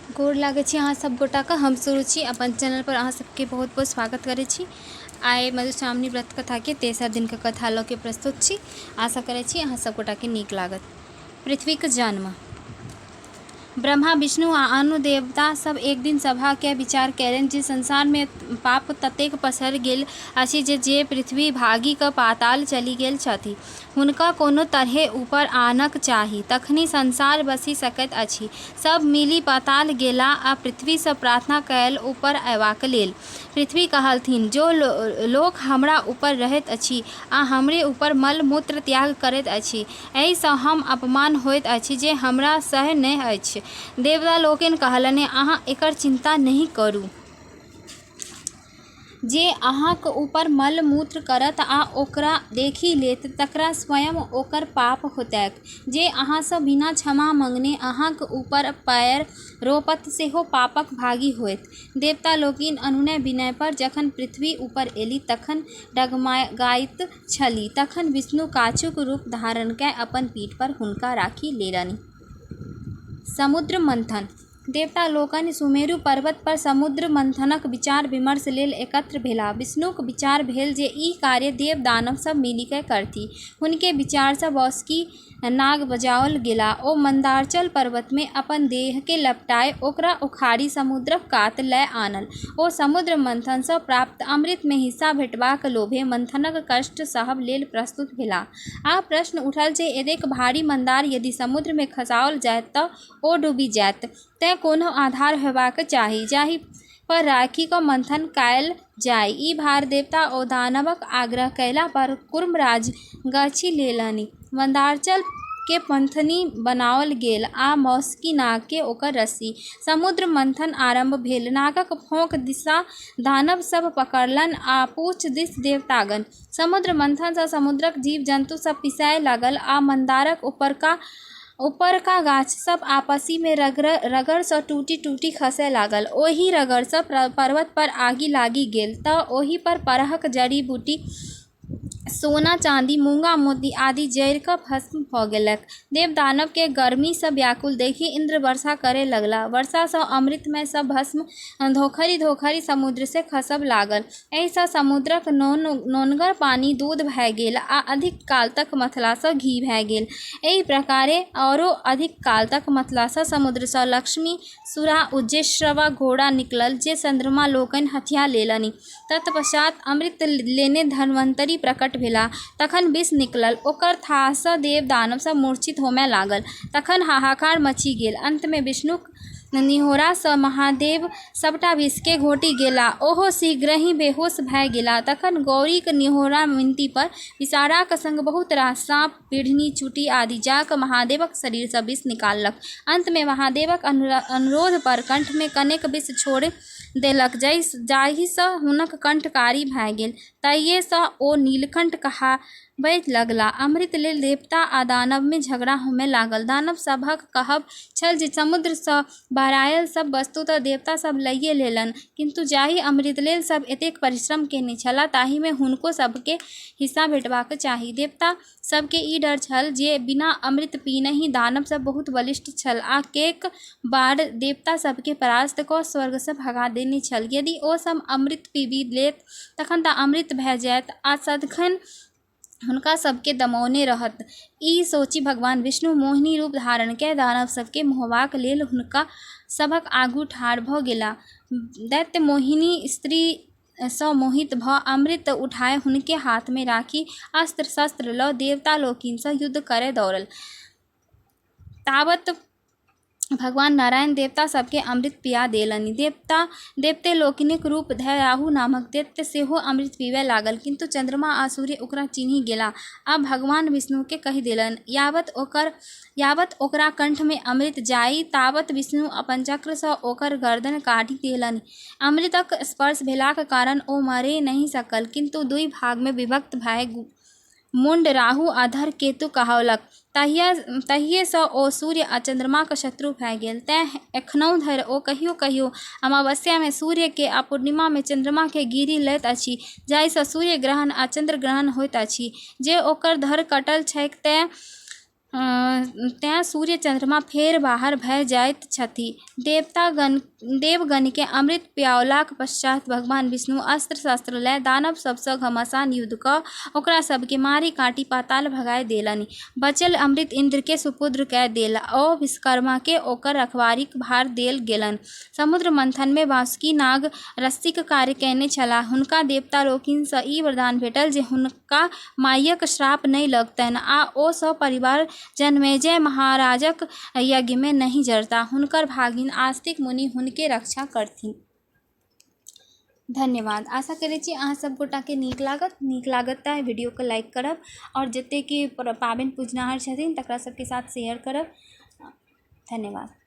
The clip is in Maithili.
गोर लागै छी अहाँ सब गोटाके। हम सुरुचि अपन चैनल पर अहाँ सबके बहुत बहुत स्वागत करै छी। आइ मधुश्रावणी व्रत कथा के तेसर दिन के कथा लऽ के प्रस्तुत छी। आशा करै छी अहाँ सब गोटाके नीक लागत। पृथ्वी के जन्म। ब्रह्मा विष्णु आ आनो देवता सब एक दिन सभा के विचार कयलनि जे संसार में पाप ततेक पसरि गेल अछि जे पृथ्वी भागी क पाताल चलि गेल छथि। हुनका कोनो तरहे ऊपर आनक चाही, तखनी संसार बसि सकैत अछि। सब मिली पाताल गेला आ पृथ्वी सँ प्रार्थना कयल ऊपर अयबाक लेल। पृथ्वी कहलथिन, जो लोक हमरा ऊपर रहैत अछि आ हमरे ऊपर मल मूत्र त्याग करैत अछि, एहि सँ हम अपमान होइत अछि जे हमरा सह नहि अछि। देवता लोकनि कहलनि, अहाँ एकर चिंता नहि करू। जे अहाँक ऊपर मल मूत्र करत आ ओकरा देखि लेत, तकरा स्वयं ओकर पाप होतैक। जे अहाँ सँ बिना क्षमा मंगने अहाँक ऊपर पैर रोपत, सेहो पापक भागी होयत। देवता लोकनि अनुनय विनय पर जखन पृथ्वी ऊपर एली तखन डगमगाइत छली। तखन विष्णु काछुक रूप धारण कय अपन पीठ पर हुनका राखि लेलनि। समुद्र मंथन। देवता लोकनि सुमेरु पर्वत पर समुद्र मंथनक विचार विमर्श लेल एकत्र भेलाह। विष्णुक विचार भेल जे ई कार्य देव दानव सब मिलि कय करथि। हुनके विचार सँ बासुकी नाग बजाओल गेला। ओ मंदारचल पर्वत में अपन देह के लपटाए ओकरा उखाड़ि समुद्रक कात लय आनल। ओ समुद्र मंथन सँ प्राप्त अमृत में हिस्सा भेटबाक लोभे मंथनक कष्ट सहब लेल प्रस्तुत भेलाह। आब प्रश्न उठल जे एतेक भारी मंदार यदि समुद्र में खसाओल जाय तऽ ओ डूबि जायत। तें कोनो आधार हेबाक चाही जाहि पर राखि क मंथन कायल जाय। ई भार देवता ओ दानवक आग्रह कयला पर कूर्मराज गाछी लेलनि। मंदारचल के मंथनी बनाओल गेल आ बासुकी नाग के ओकर रस्सी। समुद्र मंथन आरंभ भेल। नागक फोंक दिशा दानव सब पकड़लनि आ पूँछ दिस देवतागण। समुद्र मंथन सँ समुद्रक जीव जंतु सब पिसाए लागल आ मंदारक ऊपरका गाछ सब आपसी में रगड़ सँ टूटि टूटि खसय लागल। ओहि रगड़ सँ पर्वत पर आगि लागि गेल तऽ ओहि पर परहक जड़ी बूटी, सोना चांदी, मूंगा मोती आदि जरि क भस्म भ गेलैक। देव दानव के गर्मी सँ व्याकुल देखि इंद्र वर्षा करय लगलाह। वर्षा सँ अमृतमय सब भस्म धोखरि धोखरि समुद्र से खसब लागल। एहि सँ समुद्रक नोनगर पानि दूध भय गेल आ अधिक काल तक मथला सँ घी भय गेल। एहि प्रकारे औरो अधिक काल तक मथला सँ समुद्र सँ लक्ष्मी, सुरा, उज्जेश्रवा घोड़ा निकलल जे चंद्रमा लोकनि हथिया लेलनि। तत्पश्चात अमृत लेने धन्वंतरी प्रकट भेलाह। तखन विष निकलल। ओकर थाह सँ देव दानव सब मूर्छित होमय लागल। तखन हाहाकार मचि गेल। अंत में विष्णुक निहोरा सँ महादेव सबटा विष के घोटि गेलाह। ओहो शीघ्रहि बेहोश भय गेलाह। तखन गौरीक निहोरा विनती पर विषाराक संग बहुत रास साँप, बिढ़नी, चूटी आदि जा क' महादेवक शरीर सँ विष निकाललक। अंत में महादेवक अनुरोध पर कंठ में कनेक विष छोड़ि देलक, जाहि सँ हुनक कंठ कारी भय गेल। तइये सँ ओ नीलकंठ कहाबय लगलाह। अमृत लेल देवता आ दानव में झगड़ा होमय लागल। दानव सभक कहब छल जे समुद्र सँ बहरायल सब वस्तु तऽ देवता सब लइए लेलनि, किंतु जाहि अमृत लेल सब एतेक परिश्रम केने छलाह ताहि में हुनको सबके हिस्सा भेटबाक चाही। देवता सबके ई डर छल जे बिना अमृत पीनहि दानव सब बहुत बलिष्ठ छल आ कैक बार देवता सबके परास्त क' स्वर्ग सँ भगा देने छल। यदि ओ सब अमृत पीबि लेत तखन तऽ अमृत भय जायत आ सदिखन हुनका सबके दमौने रहत। ई सोचि भगवान विष्णु मोहिनी रूप धारण कय दानव सबके मोहबाक लेल हुनका सभक आगू ठाढ़ भ' गेलाह। दैत्य मोहिनी स्त्री सँ मोहित भ' अमृत उठाए हुनके हाथ में राखि अस्त्र शस्त्र ल' देवता लोकनि सँ युद्ध करय दौड़ल। ताबत भगवान नारायण देवता सबके अमृत पिया देलनि। देवते लोकनिक रूप धरि राहु नामक दैत्य सेहो अमृत पीबय लागल, किंतु चंद्रमा आ सूर्य ओकरा चिन्हि गेलाह आ भगवान विष्णु के कहि देलनि, यावत ओकरा कंठ में अमृत जाइ ताबत विष्णु अपन चक्र सँ ओकर गर्दन काटि देलनि। अमृतक स्पर्श भेलाक कारण ओ मरै नहि सकल, किंतु दुई भाग में विभक्त भय मुंड राहु आ धड़ केतु कहाओलक। तहिये सँ ओ सूर्य आ चंद्रमाक शत्रु भय गेल। तें एखनहुँ धरि ओ कहियो कहियो अमावस्या में सूर्य के आ पूर्णिमा में चंद्रमा के गिरि लैत अछि, जाहि सँ सूर्य ग्रहण आ चंद्र ग्रहण होइत अछि। जे ओकर धड़ कटल छैक तें तें सूर्य चंद्रमा फेर बाहर भऽ जाइत छथि। देवगण के अमृत पियाओलाक पश्चात भगवान विष्णु अस्त्र शस्त्र लऽ दानव सबसँ घमासान युद्ध कऽ ओकरा सबके मारि काटि पाताल भगाय देलनि। बचल अमृत इंद्र के सुपुर्द कऽ देल ओ विश्वकर्मा के ओकर रखवारीक भार देल गेलनि। समुद्र मंथन में वासुकी नाग रस्सीक कार्य कएने छलाह। हुनका देवता लोकनि सँ ई वरदान भेटल जे हुनका मायक श्राप नहि लगतनि आ ओ सपरिवार जनमेजय महाराजक यज्ञ में नहि जरताह। हुनकर भागिन आस्तिक मुनि हुनके रक्षा करथिन। धन्यवाद। आशा करै छी अहाँ सब गोटा के नीक लागत तऽ वीडियो के लाइक करब और जते के पाबनि पूजनाहर छथिन तकरा सबके साथ शेयर करब। धन्यवाद।